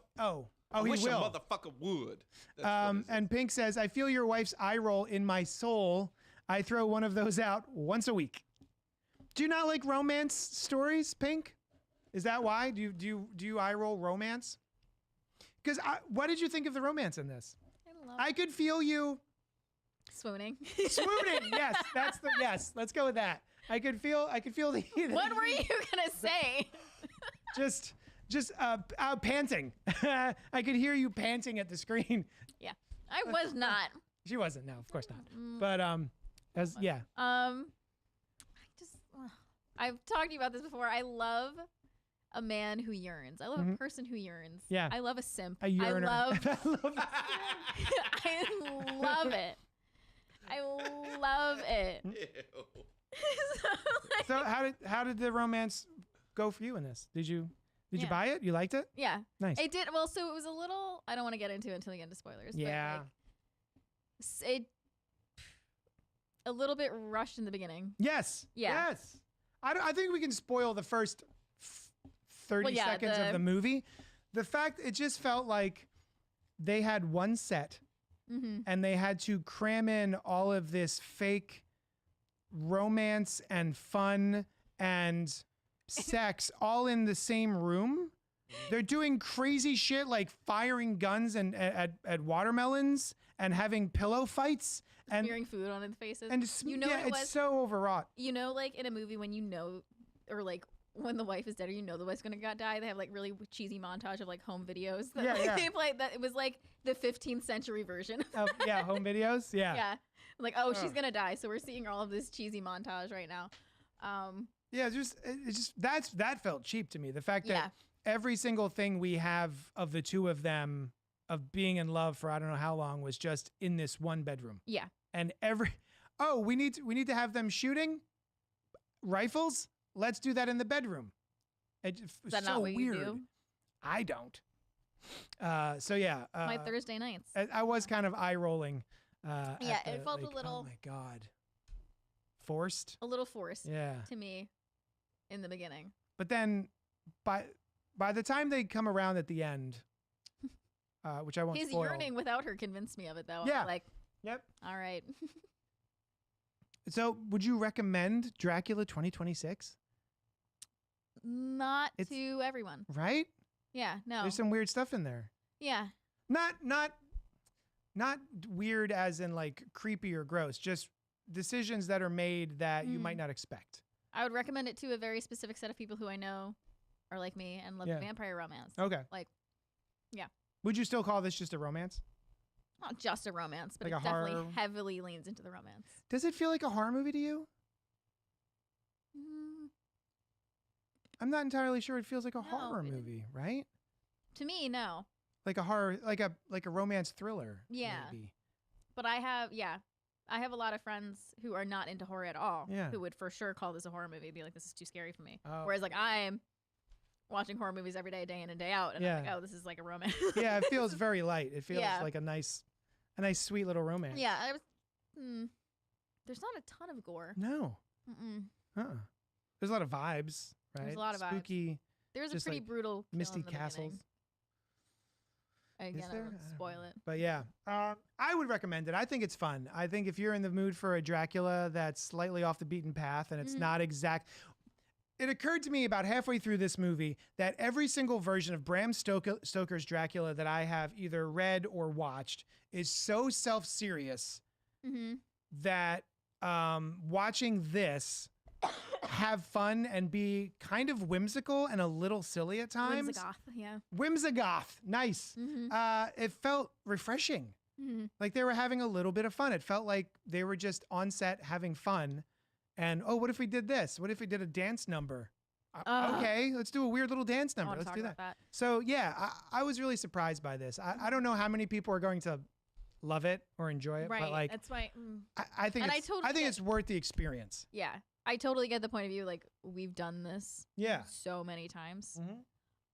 I he wish will. a motherfucker would. That's what it And Pink says, I feel your wife's eye roll in my soul. I throw one of those out once a week. Do you not like romance stories, Pink? Is that why? Do you eye roll romance? Because what did you think of the romance in this? I love I could feel you swooning. swooning. Yes. Let's go with that. I could feel the What were you gonna say? just panting. I could hear you panting at the screen. Yeah, I was not. She wasn't. No, of course not. But yeah. I've talked to you about this before. I love a man who yearns. I love a person who yearns. Yeah. I love a simp. A yearner. I love I love I love it. I love it. Ew. So how did the romance go for you in this? Did you Yeah. buy it? You liked it? Yeah. Nice. It did. Well, so it was a little, I don't want to get into it until we get into spoilers. Yeah. But like, it a little bit rushed in the beginning. Yes. Yeah. Yes. I think we can spoil the first 30 seconds of the movie. The fact it just felt like they had one set and they had to cram in all of this fake romance and fun and sex all in the same room. They're doing crazy shit like firing guns and at watermelons and having pillow fights and Smearing food on their faces. and you know what it it's was? so overwrought. You know, like in a movie when you know, or like when the wife is dead or you know the wife's gonna die, they have like really cheesy montage of like home videos that they play. That it was like the 15th century version. Home videos. Yeah. Yeah. Like, oh, she's gonna die, so we're seeing all of this cheesy montage right now. Yeah, it's just that felt cheap to me. The fact that every single thing we have of the two of them of being in love for I don't know how long was just in this one bedroom. Yeah. And we need to have them shooting rifles. Let's do that in the bedroom. It's Is that so not what weird. you do? I don't. So yeah. My Thursday nights. I was kind of eye rolling. Yeah, it felt a little. Oh my god. Forced. A little forced. Yeah. To me, in the beginning. But then, by the time they come around at the end, which I won't His spoil. yearning without her convinced me of it, though. Yeah. Like, Yep. all right. So, would you recommend Dracula 2026? Not to everyone. Right? Yeah. No. There's some weird stuff in there. Yeah. Not weird as in like creepy or gross. Just decisions that are made that you might not expect. I would recommend it to a very specific set of people who I know are like me and love vampire romance. Okay. Like, yeah. Would you still call this just a romance? Not just a romance, but Like it a horror? definitely heavily leans into the romance. Does it feel like a horror movie to you? I'm not entirely sure it feels like a horror movie, right? To me, no. Like a horror, like a romance thriller. Yeah. Maybe. But I have a lot of friends who are not into horror at all. Yeah. Who would for sure call this a horror movie and be like, this is too scary for me. Oh. Whereas like I'm watching horror movies every day in and day out, and I'm like, oh, this is like a romance. Yeah, it feels very light. It feels Yeah. like a nice, sweet little romance. Yeah, I was. There's not a ton of gore. No. There's a lot of vibes, right? There's a lot of vibes. Spooky. There's a just pretty like brutal kill misty in the castles. beginning. Again, I there? won't I don't spoil know. it. But yeah, I would recommend it. I think it's fun. I think if you're in the mood for a Dracula that's slightly off the beaten path and it's not exact, it occurred to me about halfway through this movie that every single version of Bram Stoker's Dracula that I have either read or watched is so self-serious that watching this have fun and be kind of whimsical and a little silly at times. Whimsigoth, yeah. Whimsigoth, nice. It felt refreshing. Like they were having a little bit of fun. It felt like they were just on set having fun. And, oh, what if we did this? What if we did a dance number? Okay, let's do a weird little dance number. Let's do that. So, yeah, I was really surprised by this. I don't know how many people are going to love it or enjoy it. Right, but like, that's why. I think it's worth the experience. Yeah, I totally get the point of view. Like, we've done this so many times.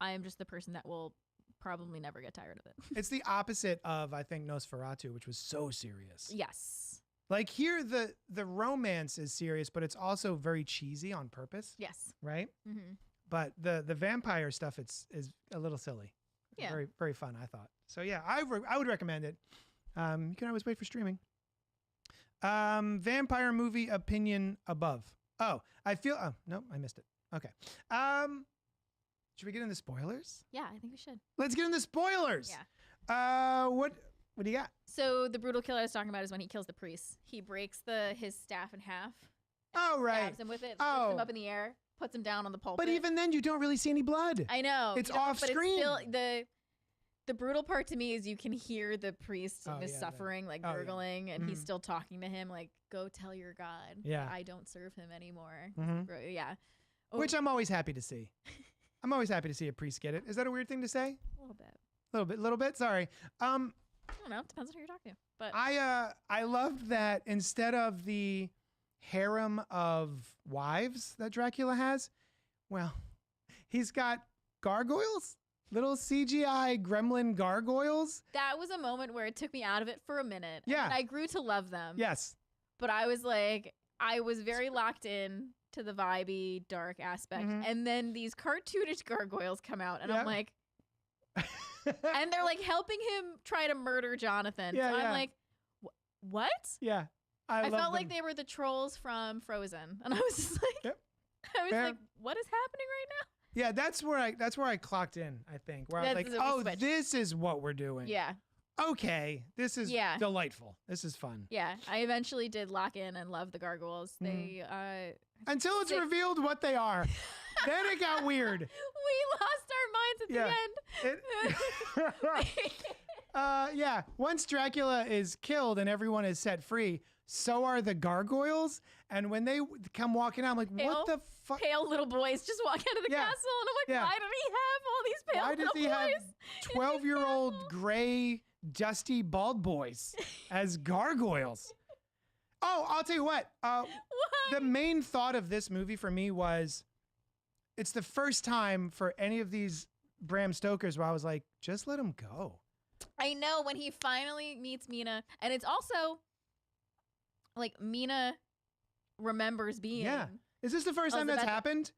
I am just the person that will probably never get tired of it. It's the opposite of, I think, Nosferatu, which was so serious. Yes. Like here, the romance is serious, but it's also very cheesy on purpose. Yes. Right? But the vampire stuff is a little silly. Yeah. Very, very fun, I thought. So yeah, I would recommend it. You can always wait for streaming. Vampire movie opinion above. Oh, no, I missed it. Okay. Should we get into spoilers? Yeah, I think we should. Let's get into spoilers. Yeah. What do you got? So the brutal kill I was talking about is when he kills the priest. He breaks his staff in half. Oh, right. Stabs him with it, lifts him up in the air, puts him down on the pulpit. But even then, you don't really see any blood. I know. It's off screen. But it's still, the brutal part to me is you can hear the priest suffering, like gurgling, and he's still talking to him, like, go tell your God that I don't serve him anymore. Yeah. Which I'm always happy to see. I'm always happy to see a priest get it. Is that a weird thing to say? A little bit. Sorry. I don't know. It depends on who you're talking to. But I loved that instead of the harem of wives that Dracula has, well, he's got gargoyles, little CGI gremlin gargoyles. That was a moment where it took me out of it for a minute. Yeah. And I grew to love them. Yes. But I was very locked in to the vibey, dark aspect. And then these cartoonish gargoyles come out, and I'm like, and they're like helping him try to murder Jonathan. Yeah, I'm like, what? Yeah. I felt like they were the trolls from Frozen. And I was just like, I was like, what is happening right now? Yeah, that's where I clocked in, I think. Where I was like, oh, this is what we're doing. Yeah. Okay, this is delightful. This is fun. Yeah, I eventually did lock in and love the gargoyles. They until it's revealed what they are. Then it got weird. We lost our minds at the end. Yeah. Once Dracula is killed and everyone is set free, so are the gargoyles. And when they come walking out, I'm like, what the fuck? Pale little boys just walk out of the castle. And I'm like, why did he have all these pale little boys? Why does he have 12-year-old gray, dusty, bald boys as gargoyles? Oh, I'll tell you what. The main thought of this movie for me was, it's the first time for any of these Bram Stokers where I was like, just let him go. I know, when he finally meets Mina, and it's also like Mina remembers being. Yeah. Is this the first time that's happened?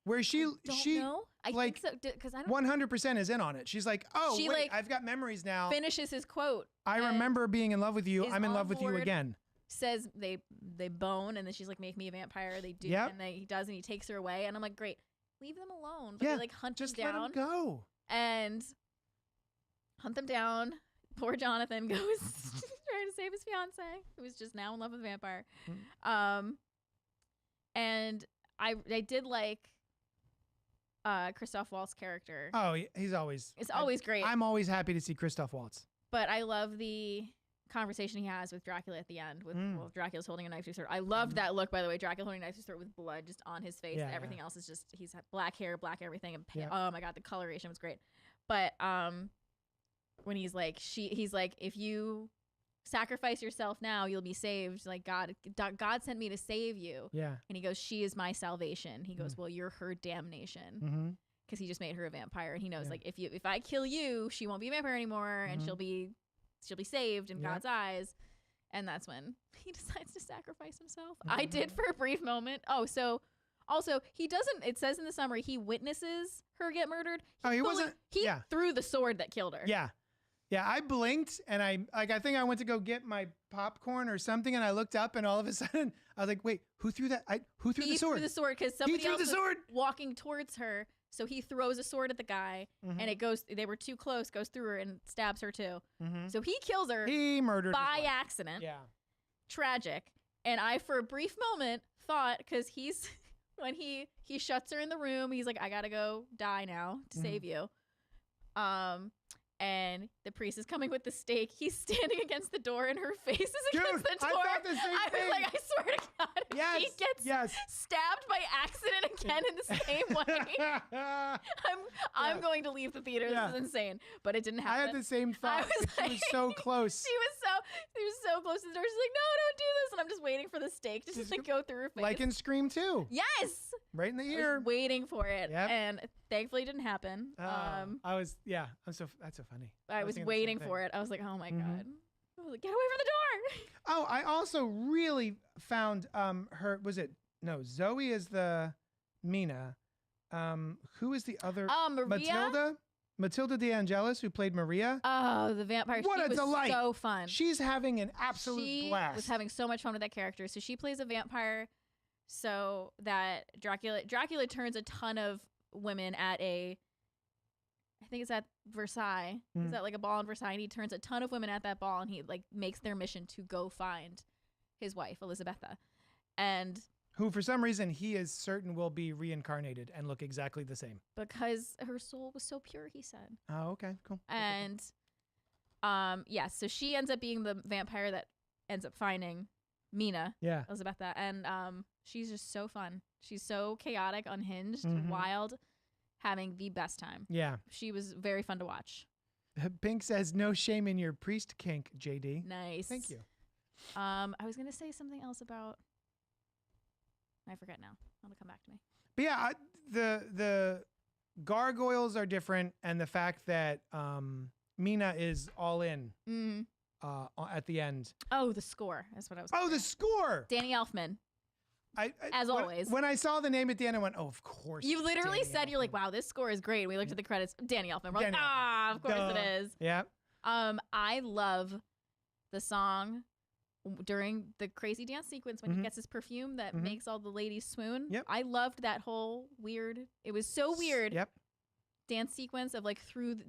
Where she know. I like think so, because I don't 100% is in on it. She's like, oh, wait, I've got memories now. Finishes his quote. I remember being in love with you. I'm in love with you again. Says they bone, and then she's like, make me a vampire. They do, and he does, and he takes her away, and I'm like, great, leave them alone. But they like hunt just him down. Let him go. And hunt them down. Poor Jonathan goes trying to save his fiance, who is just now in love with a vampire. And I did like Christoph Waltz's character. Oh, he's always. It's always great. I'm always happy to see Christoph Waltz. But I love the conversation he has with Dracula at the end. With Dracula's holding a knife to his throat. I loved that look, by the way. Dracula holding a knife to his throat with blood just on his face. Yeah, everything else is just, he's had black hair, black everything, and pale. Oh my god, the coloration was great. But when he's like, if you sacrifice yourself now, you'll be saved. Like God sent me to save you. Yeah. And he goes, she is my salvation. He goes, well, you're her damnation. Because he just made her a vampire, and he knows like if I kill you, she won't be a vampire anymore, and she'll be saved in God's eyes. And that's when he decides to sacrifice himself. I did for a brief moment. Oh, so also he doesn't. It says in the summary he witnesses her get murdered. He wasn't. He threw the sword that killed her. Yeah. Yeah, I blinked, and I think I went to go get my popcorn or something, and I looked up, and all of a sudden I was like, wait, who threw that? Who threw the He sword? threw the sword because He somebody threw else the was sword. walking towards her. So he throws a sword at the guy, Mhm. and it goes. They were too close, goes through her and stabs her too. Mhm. So he kills her He murdered by his wife. accident. Yeah. Tragic. And I, for a brief moment, thought because he's when he shuts her in the room, he's like, I gotta go die now to save you. And the priest is coming with the stake. He's standing against the door, and her face is against the door. I thought the same I thing. was like, I swear to God, if Yes. she gets stabbed by accident again in the same way, I'm going to leave the theater. Yeah. This is insane. But it didn't I happen. had the same thought. was She was so close. She was so close to the door. She's like, no, don't do this. And I'm just waiting for the stake to just like go through her face. Like in Scream 2. Yes. Right in the I ear. was waiting for it. Yep. And thankfully it didn't happen. That's so funny. I was thinking the same waiting thing. for it. I was like, oh my Mhm. God. I was like, get away from the door. Oh, I also really found Zoe is the Mina. Who is the other? Maria. Matilda De Angelis, who played Maria. Oh, the vampire. What she a was delight. so fun. She's having an absolute She blast. was having so much fun with that character. So she plays a vampire so that Dracula turns a ton of women at I think it's at Versailles. He's at like a ball in Versailles, and he turns a ton of women at that ball, and he like makes their mission to go find his wife, Elizabetha. And who, for some reason, he is certain will be reincarnated and look exactly the same. Because her soul was so pure, he said. Oh, okay, cool. And so she ends up being the vampire that ends up finding Mina, Elizabetha, and she's just so fun. She's so chaotic, unhinged, wild, having the best time. Yeah. She was very fun to watch. Pink says, no shame in your priest kink, JD. Nice. Thank you. I was going to say something else about... I forget now. It'll come back to me. But yeah, the gargoyles are different, and the fact that Mina is all in at the end. Oh, the score. That's what I was the score! Danny Elfman. As always. When I saw the name at the end, I went, oh, of course. You literally said, you're like, wow, this score is great. We looked at the credits. Danny Elfman. We're like, of course it is. Yeah. I love the song during the crazy dance sequence when he gets his perfume that makes all the ladies swoon. Yep. I loved that whole weird, it was so weird. Yep. Dance sequence of like through the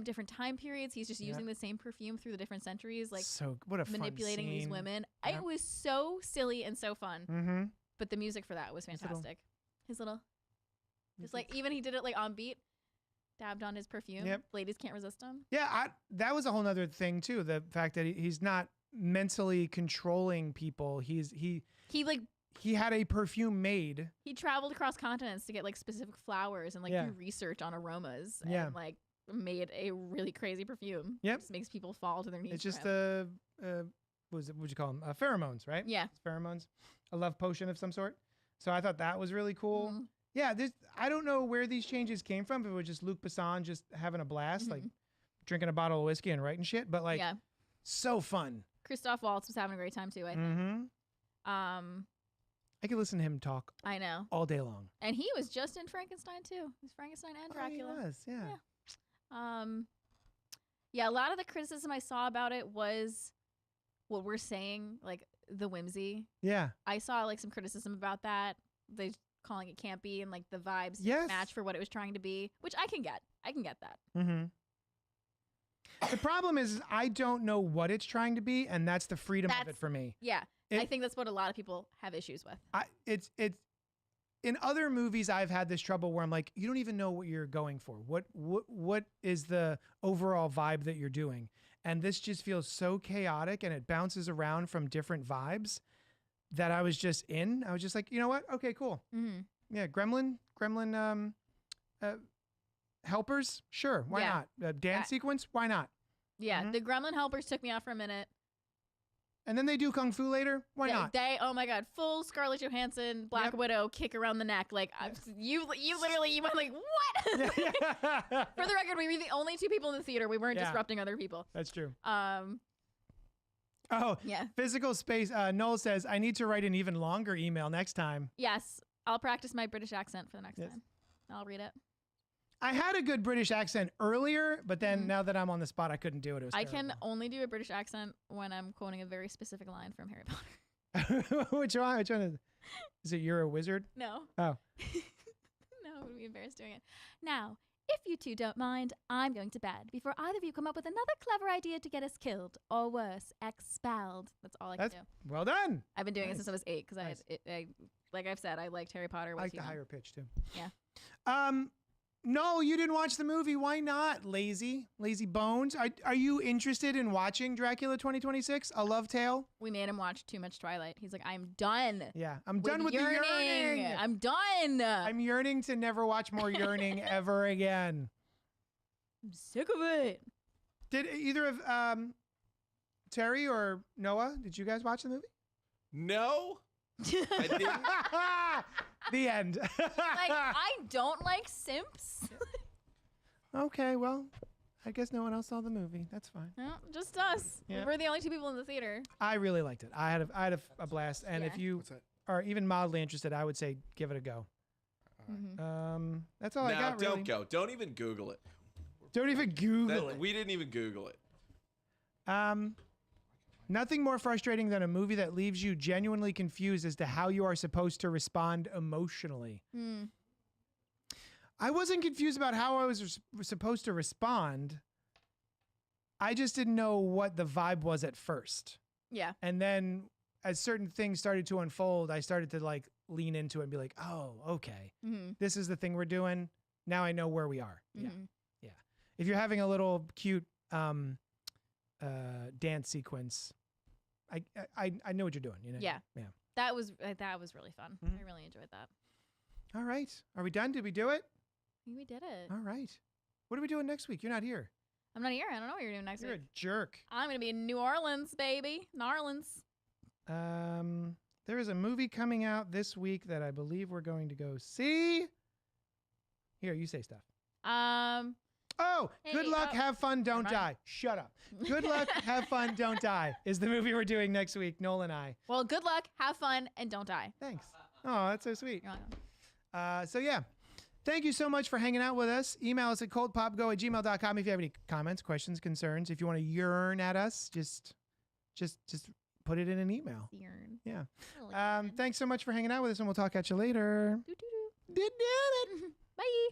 different time periods. He's just using the same perfume through the different centuries, like so what a manipulating fun these scene. women. Yep. It was so silly and so fun. Mm-hmm. But the music for that was fantastic. His little, just like, even he did it like on beat, dabbed on his perfume. Yep. Ladies can't resist him. Yeah, that was a whole nother thing too. The fact that he's not mentally controlling people. He had a perfume made. He traveled across continents to get like specific flowers and like do research on aromas and like made a really crazy perfume. Yep. Just makes people fall to their knees. It's just what would you call them? Pheromones, right? Yeah. It's pheromones. A love potion of some sort. So I thought that was really cool. Mm-hmm. Yeah, I don't know where these changes came from. If it was just Luc Besson just having a blast, like drinking a bottle of whiskey and writing shit, but like so fun. Christoph Waltz was having a great time too, I think. Mm-hmm. I could listen to him talk. I know. All day long. And he was just in Frankenstein too. He was Frankenstein and Dracula. He was, yeah. Yeah, a lot of the criticism I saw about it was what we're saying, like the whimsy. Yeah. I saw like some criticism about that. They calling it campy and like the vibes match for what it was trying to be, which I can get. I can get that. Mm-hmm. The problem is I don't know what it's trying to be, and that's the freedom of it for me. Yeah. I think that's what a lot of people have issues with. It's in other movies I've had this trouble where I'm like, you don't even know what you're going for. What is the overall vibe that you're doing? And this just feels so chaotic, and it bounces around from different vibes that I was just in. I was just like, you know what? Okay, cool. Mm-hmm. Yeah, Gremlin helpers, sure, why not? Dance sequence, why not? Yeah, the Gremlin helpers took me out for a minute. And then they do kung fu later. Why not? Oh my god, full Scarlett Johansson, Black Widow kick around the neck. Like you literally went like what? For the record, we were the only two people in the theater. We weren't disrupting other people. That's true. Oh yeah. Physical space. Noel says I need to write an even longer email next time. Yes, I'll practice my British accent for the next time. I'll read it. I had a good British accent earlier, but then now that I'm on the spot, I couldn't do it. It was I terrible. can only do a British accent when I'm quoting a very specific line from Harry Potter. Which one? Which one is it? You're a wizard? No. Oh. No, I would be embarrassed doing it. Now, if you two don't mind, I'm going to bed before either of you come up with another clever idea to get us killed or worse, expelled. That's all I can do. Well done. I've been doing it Nice. since I was 8 because Nice. I, like I've said, I liked Harry Potter. I way like too the much. higher pitch too. Yeah. No, you didn't watch the movie. Why not? Lazy bones. Are you interested in watching Dracula 2026? A Love Tale? We made him watch too much Twilight. He's like, I'm done. Yeah, I'm done with the yearning. yearning. I'm done. I'm yearning to never watch more yearning ever again. I'm sick of it. Did either of Terry or Noah? Did you guys watch the movie? No, I didn't. The end. Like, I don't like simps. Okay, well, I guess no one else saw the movie. That's fine. No, just us. Yeah. We're the only 2 people in the theater. I really liked it. I had a blast. And if Yeah. you What's that? are even mildly interested, I would say give it a go. Mm-hmm. That's all I No, got. don't Really. go. Don't even Google it. Don't even Google it. We didn't even Google it. Nothing more frustrating than a movie that leaves you genuinely confused as to how you are supposed to respond emotionally. Mm. I wasn't confused about how I was supposed to respond. I just didn't know what the vibe was at first. Yeah. And then as certain things started to unfold, I started to like lean into it and be like, oh, okay, Mm-hmm. this is the thing we're doing. Now I know where we are. Yeah. Mm-hmm. Yeah. If you're having a little cute dance sequence, I know what you're doing. You know? Yeah. Yeah. That was really fun. Mhm. I really enjoyed that. All right. Are we done? Did we do it? I think we did it. All right. What are we doing next week? You're not here. I'm not here. I don't know what you're doing next You're week. a jerk. I'm gonna be in New Orleans, baby. New Orleans. There is a movie coming out this week that I believe we're going to go see. Here, you say stuff. Oh, good Hey, luck, have fun, don't never mind. die. Shut up. Good luck, have fun, don't die is the movie we're doing next week, Noel and I. Well, good luck, have fun, and don't die. Thanks. Oh, that's so sweet. You're welcome. So yeah, thank you so much for hanging out with us. Email us at cultpopgo@gmail.com if you have any comments, questions, concerns. If you want to yearn at us, just put it in an email. Yearn. Yeah. Really yearn. Thanks so much for hanging out with us, and we'll talk at you later. Doo-doo-doo. Did it. Bye.